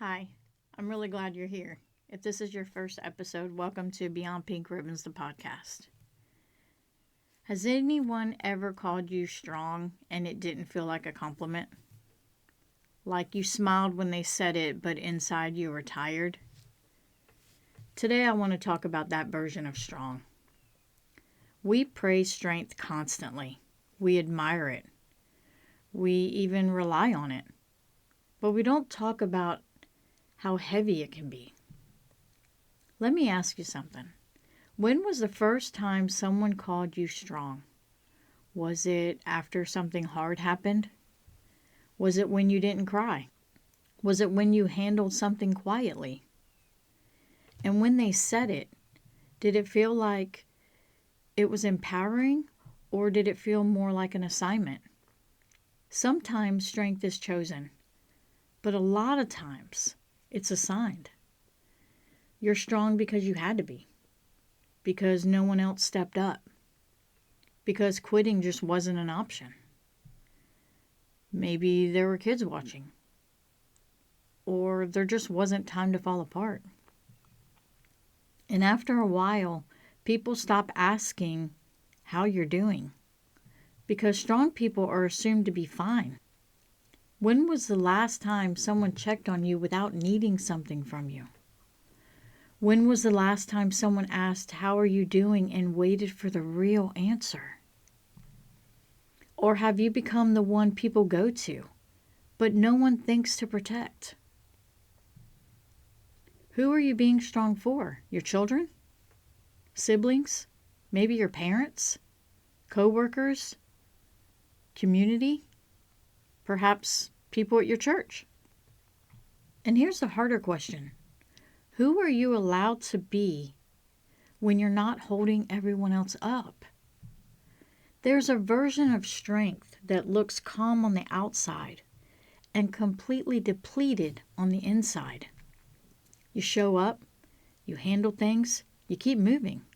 Hi, I'm really glad you're here. If this is your first episode, welcome to Beyond Pink Ribbons, the podcast. Has anyone ever called you strong and it didn't feel like a compliment? Like you smiled when they said it, but inside you were tired? Today I want to talk about that version of strong. We praise strength constantly. We admire it. We even rely on it. But we don't talk about how heavy it can be. Let me ask you something. When was the first time someone called you strong? Was it after something hard happened? Was it when you didn't cry? Was it when you handled something quietly? And when they said it, did it feel like it was empowering, or did it feel more like an assignment? Sometimes strength is chosen, but a lot of times it's assigned. You're strong because you had to be, because no one else stepped up, because quitting just wasn't an option. Maybe there were kids watching, or there just wasn't time to fall apart. And after a while, people stop asking how you're doing, because strong people are assumed to be fine. When was the last time someone checked on you without needing something from you? When was the last time someone asked, "How are you doing?" and waited for the real answer? Or have you become the one people go to, but no one thinks to protect? Who are you being strong for? Your children? Siblings? Maybe your parents? Co-workers? Community? Perhaps people at your church? And here's the harder question. Who are you allowed to be when you're not holding everyone else up? There's a version of strength that looks calm on the outside and completely depleted on the inside. You show up, you handle things, you keep moving.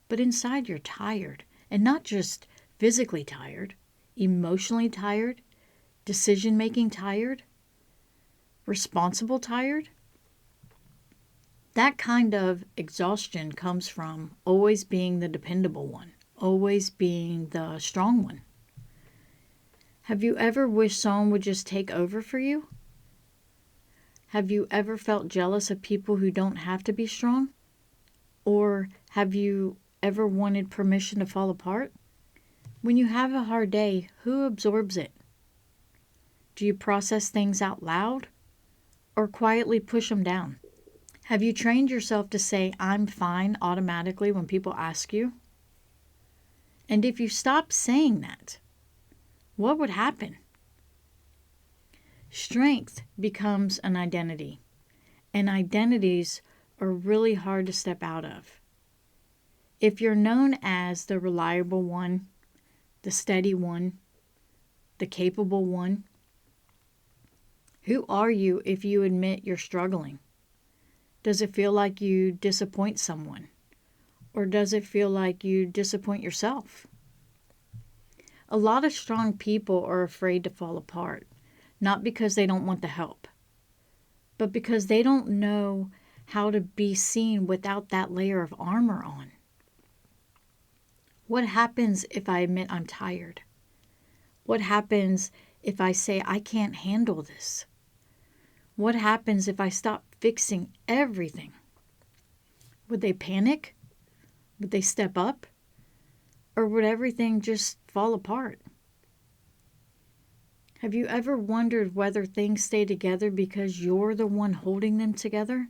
But inside you're tired, and not just physically tired, emotionally tired, decision-making tired, responsible tired. That kind of exhaustion comes from always being the dependable one, always being the strong one. Have you ever wished someone would just take over for you? Have you ever felt jealous of people who don't have to be strong? Or have you ever wanted permission to fall apart? When you have a hard day, who absorbs it? Do you process things out loud or quietly push them down? Have you trained yourself to say, "I'm fine," automatically when people ask you? And if you stop saying that, what would happen? Strength becomes an identity, and identities are really hard to step out of. If you're known as the reliable one, the steady one, the capable one, who are you if you admit you're struggling? Does it feel like you disappoint someone? Or does it feel like you disappoint yourself? A lot of strong people are afraid to fall apart, not because they don't want the help, but because they don't know how to be seen without that layer of armor on. What happens if I admit I'm tired? What happens if I say I can't handle this? What happens if I stop fixing everything? Would they panic? Would they step up? Or would everything just fall apart? Have you ever wondered whether things stay together because you're the one holding them together?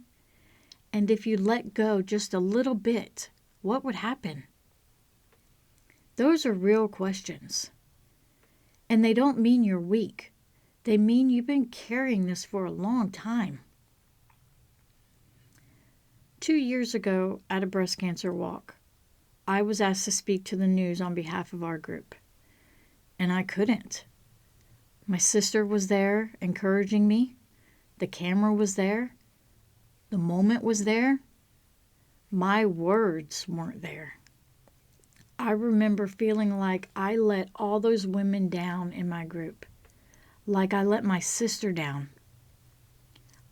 And if you let go just a little bit, what would happen? Those are real questions. And they don't mean you're weak. They mean you've been carrying this for a long time. 2 years ago, at a breast cancer walk, I was asked to speak to the news on behalf of our group. And I couldn't. My sister was there encouraging me. The camera was there. The moment was there. My words weren't there. I remember feeling like I let all those women down in my group. Like I let my sister down.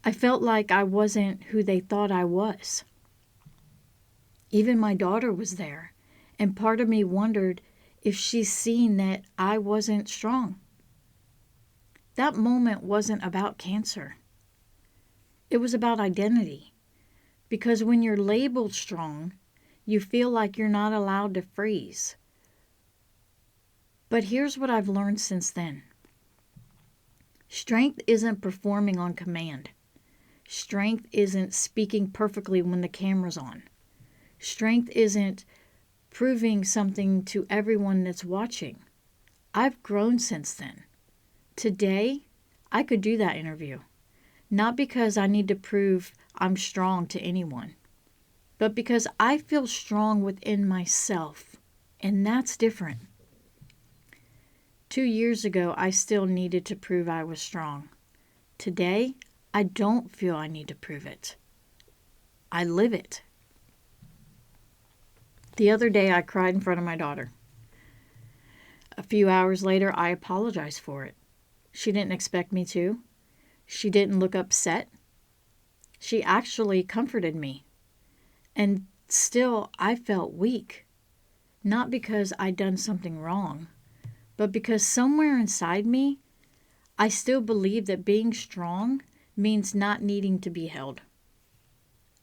I felt like I wasn't who they thought I was. Even my daughter was there, and part of me wondered if she's seen that I wasn't strong. That moment wasn't about cancer. It was about identity. Because when you're labeled strong, you feel like you're not allowed to freeze. But here's what I've learned since then. Strength isn't performing on command. Strength isn't speaking perfectly when the camera's on. Strength isn't proving something to everyone that's watching. I've grown since then. Today, I could do that interview. Not because I need to prove I'm strong to anyone, but because I feel strong within myself, and that's different. 2 years ago, I still needed to prove I was strong. Today, I don't feel I need to prove it. I live it. The other day, I cried in front of my daughter. A few hours later, I apologized for it. She didn't expect me to. She didn't look upset. She actually comforted me. And still, I felt weak. Not because I'd done something wrong, but because somewhere inside me, I still believe that being strong means not needing to be held.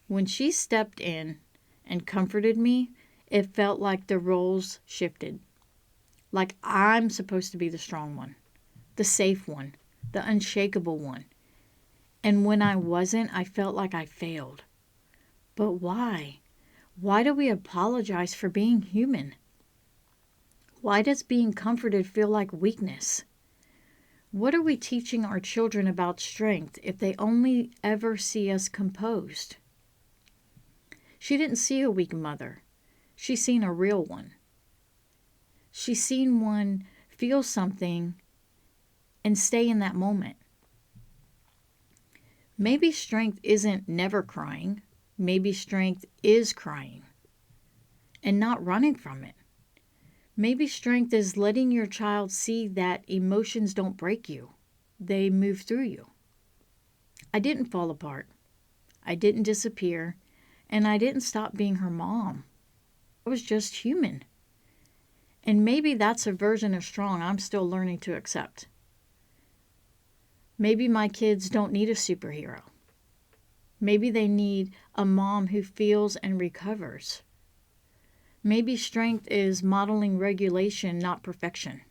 When she stepped in and comforted me, it felt like the roles shifted. Like I'm supposed to be the strong one, the safe one, the unshakable one. And when I wasn't, I felt like I failed. But why? Why do we apologize for being human? Why does being comforted feel like weakness? What are we teaching our children about strength if they only ever see us composed? She didn't see a weak mother. She's seen a real one. She's seen one feel something and stay in that moment. Maybe strength isn't never crying. Maybe strength is crying and not running from it. Maybe strength is letting your child see that emotions don't break you. They move through you. I didn't fall apart. I didn't disappear. And I didn't stop being her mom. I was just human. And maybe that's a version of strong I'm still learning to accept. Maybe my kids don't need a superhero. Maybe they need a mom who feels and recovers. Maybe strength is modeling regulation, not perfection.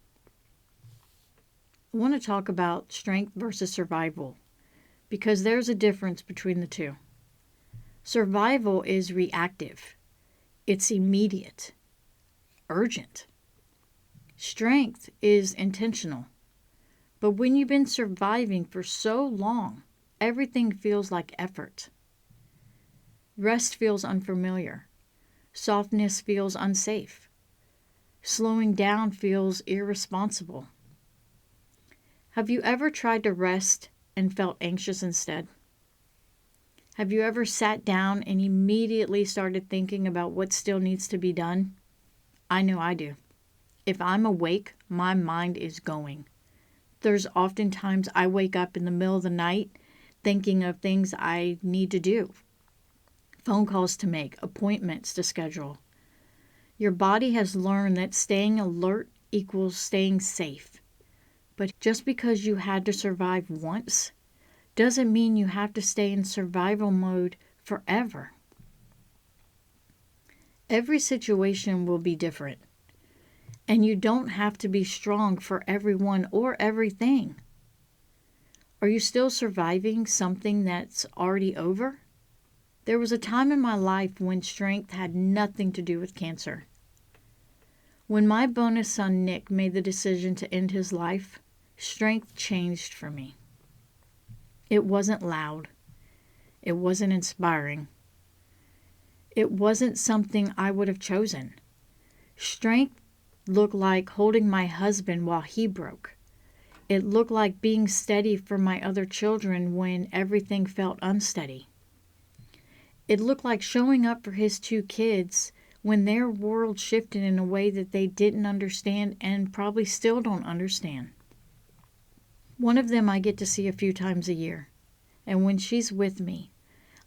I want to talk about strength versus survival because there's a difference between the two. Survival is reactive. It's immediate, urgent. Strength is intentional. But when you've been surviving for so long, everything feels like effort. Rest feels unfamiliar. Softness feels unsafe. Slowing down feels irresponsible. Have you ever tried to rest and felt anxious instead? Have you ever sat down and immediately started thinking about what still needs to be done? I know I do. If I'm awake, my mind is going. There's often times I wake up in the middle of the night thinking of things I need to do. Phone calls to make, appointments to schedule. Your body has learned that staying alert equals staying safe. But just because you had to survive once doesn't mean you have to stay in survival mode forever. Every situation will be different. And you don't have to be strong for everyone or everything. Are you still surviving something that's already over? There was a time in my life when strength had nothing to do with cancer. When my bonus son Nick made the decision to end his life, strength changed for me. It wasn't loud. It wasn't inspiring. It wasn't something I would have chosen. Strength looked like holding my husband while he broke. It looked like being steady for my other children when everything felt unsteady. It looked like showing up for his 2 kids when their world shifted in a way that they didn't understand and probably still don't understand. One of them I get to see a few times a year, And when she's with me,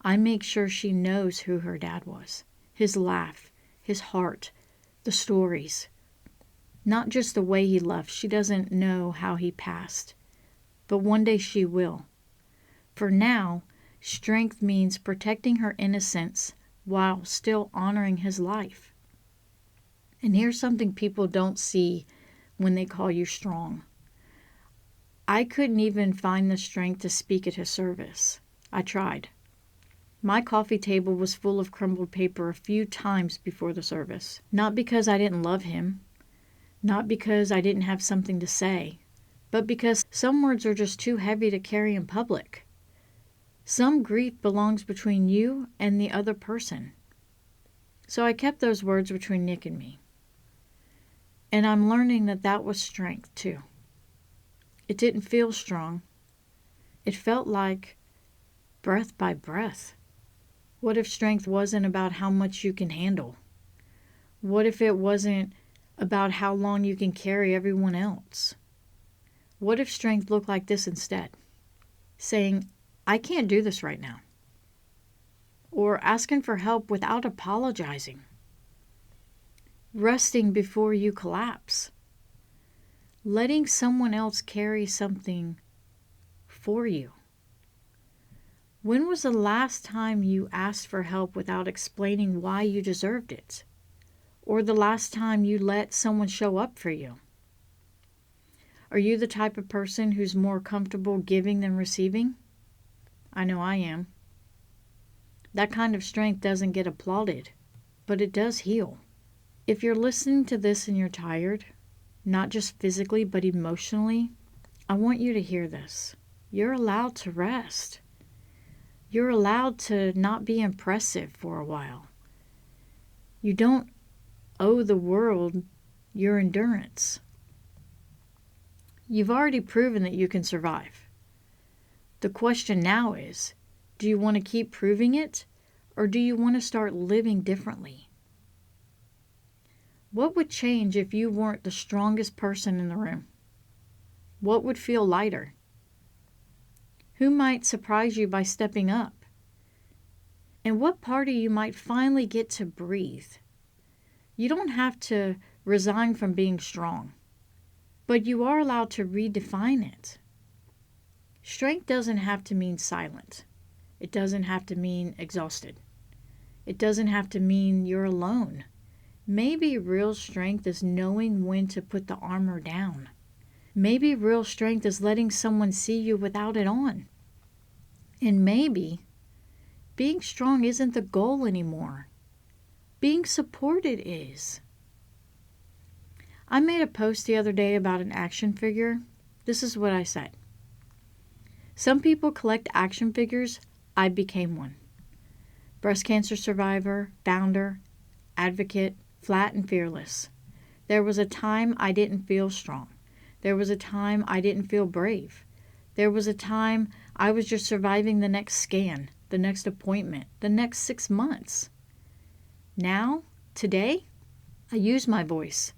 I make sure she knows who her dad was. His laugh, his heart, the stories. Not just the way he left. She doesn't know how he passed. But one day she will. For now, strength means protecting her innocence while still honoring his life. And here's something people don't see when they call you strong. I couldn't even find the strength to speak at his service. I tried. My coffee table was full of crumbled paper a few times before the service. Not because I didn't love him, not because I didn't have something to say, but because some words are just too heavy to carry in public. Some grief belongs between you and the other person. So I kept those words between Nick and me. And I'm learning that that was strength too. It didn't feel strong. It felt like breath by breath. What if strength wasn't about how much you can handle? What if it wasn't about how long you can carry everyone else? What if strength looked like this instead? Saying, I can't do this right now. Or asking for help without apologizing. Resting before you collapse. Letting someone else carry something for you. When was the last time you asked for help without explaining why you deserved it? Or the last time you let someone show up for you? Are you the type of person who's more comfortable giving than receiving? I know I am. That kind of strength doesn't get applauded, but it does heal. If you're listening to this and you're tired, not just physically but emotionally, I want you to hear this. You're allowed to rest. You're allowed to not be impressive for a while. You don't owe the world your endurance. You've already proven that you can survive. The question now is, do you want to keep proving it, or do you want to start living differently? What would change if you weren't the strongest person in the room? What would feel lighter? Who might surprise you by stepping up? And what part of you might finally get to breathe? You don't have to resign from being strong, but you are allowed to redefine it. Strength doesn't have to mean silent. It doesn't have to mean exhausted. It doesn't have to mean you're alone. Maybe real strength is knowing when to put the armor down. Maybe real strength is letting someone see you without it on. And maybe being strong isn't the goal anymore. Being supported is. I made a post the other day about an action figure. This is what I said. Some people collect action figures. I became one. Breast cancer survivor, founder, advocate, flat and fearless. There was a time I didn't feel strong. There was a time I didn't feel brave. There was a time I was just surviving the next scan, the next appointment, the next 6 months. Now, today, I use my voice.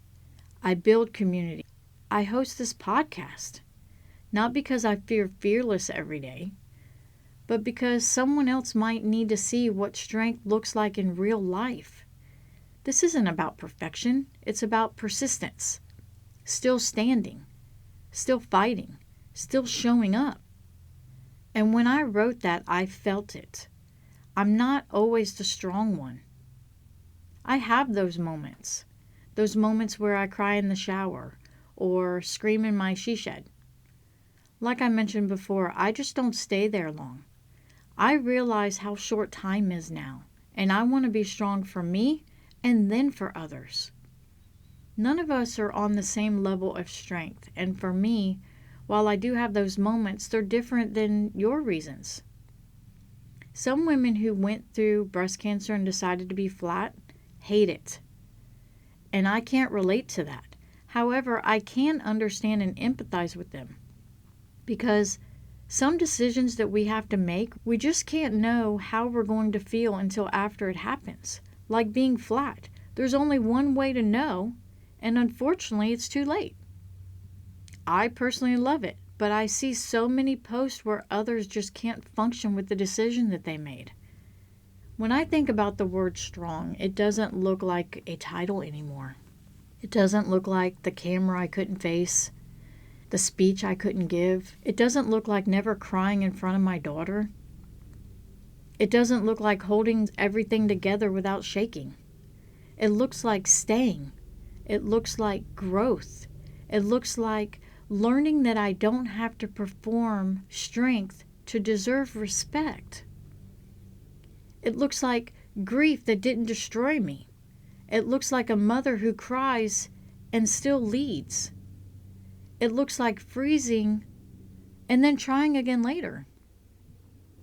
I build community. I host this podcast. Not because I feel fearless every day, but because someone else might need to see what strength looks like in real life. This isn't about perfection. It's about persistence. Still standing. Still fighting. Still showing up. And when I wrote that, I felt it. I'm not always the strong one. I have those moments. Those moments where I cry in the shower or scream in my she shed. Like I mentioned before, I just don't stay there long. I realize how short time is now, and I want to be strong for me and then for others. None of us are on the same level of strength, and for me, while I do have those moments, they're different than your reasons. Some women who went through breast cancer and decided to be flat hate it, and I can't relate to that. However, I can understand and empathize with them, because some decisions that we have to make, we just can't know how we're going to feel until after it happens. Like being flat. There's only one way to know, and unfortunately, it's too late. I personally love it, but I see so many posts where others just can't function with the decision that they made. When I think about the word strong, it doesn't look like a title anymore. It doesn't look like the camera I couldn't face, the speech I couldn't give. It doesn't look like never crying in front of my daughter. It doesn't look like holding everything together without shaking. It looks like staying. It looks like growth. It looks like learning that I don't have to perform strength to deserve respect. It looks like grief that didn't destroy me. It looks like a mother who cries and still leads. It looks like freezing and then trying again later.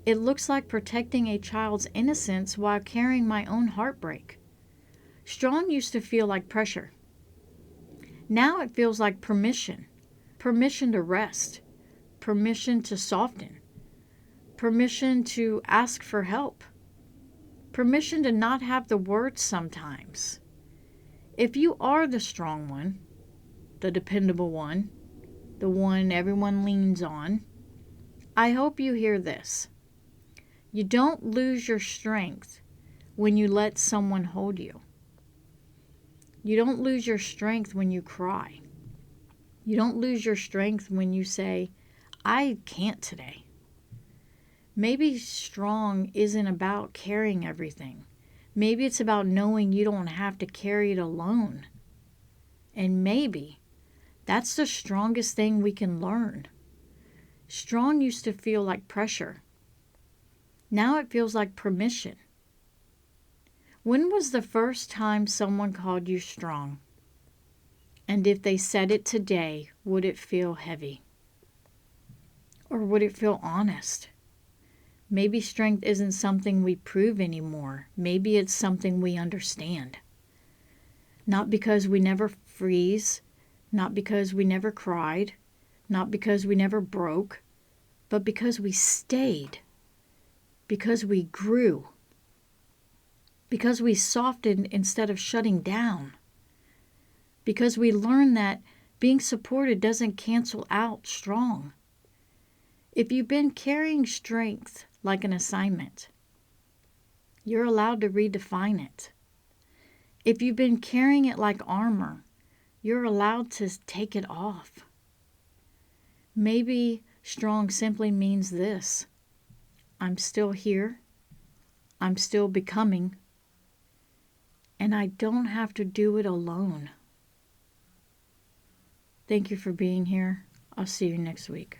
It looks like protecting a child's innocence while carrying my own heartbreak. Strong used to feel like pressure. Now it feels like permission. Permission to rest. Permission to soften. Permission to ask for help. Permission to not have the words sometimes. If you are the strong one, the dependable one, the one everyone leans on, I hope you hear this. You don't lose your strength when you let someone hold you. You don't lose your strength when you cry. You don't lose your strength when you say, I can't today. Maybe strong isn't about carrying everything. Maybe it's about knowing you don't have to carry it alone. And maybe that's the strongest thing we can learn. Strong used to feel like pressure. Now it feels like permission. When was the first time someone called you strong? And if they said it today, would it feel heavy? Or would it feel honest? Maybe strength isn't something we prove anymore. Maybe it's something we understand. Not because we never freeze, not because we never cried, not because we never broke, but because we stayed, because we grew, because we softened instead of shutting down, because we learned that being supported doesn't cancel out strong. If you've been carrying strength like an assignment, you're allowed to redefine it. If you've been carrying it like armor, you're allowed to take it off. Maybe strong simply means this: I'm still here, I'm still becoming, and I don't have to do it alone. Thank you for being here. I'll see you next week.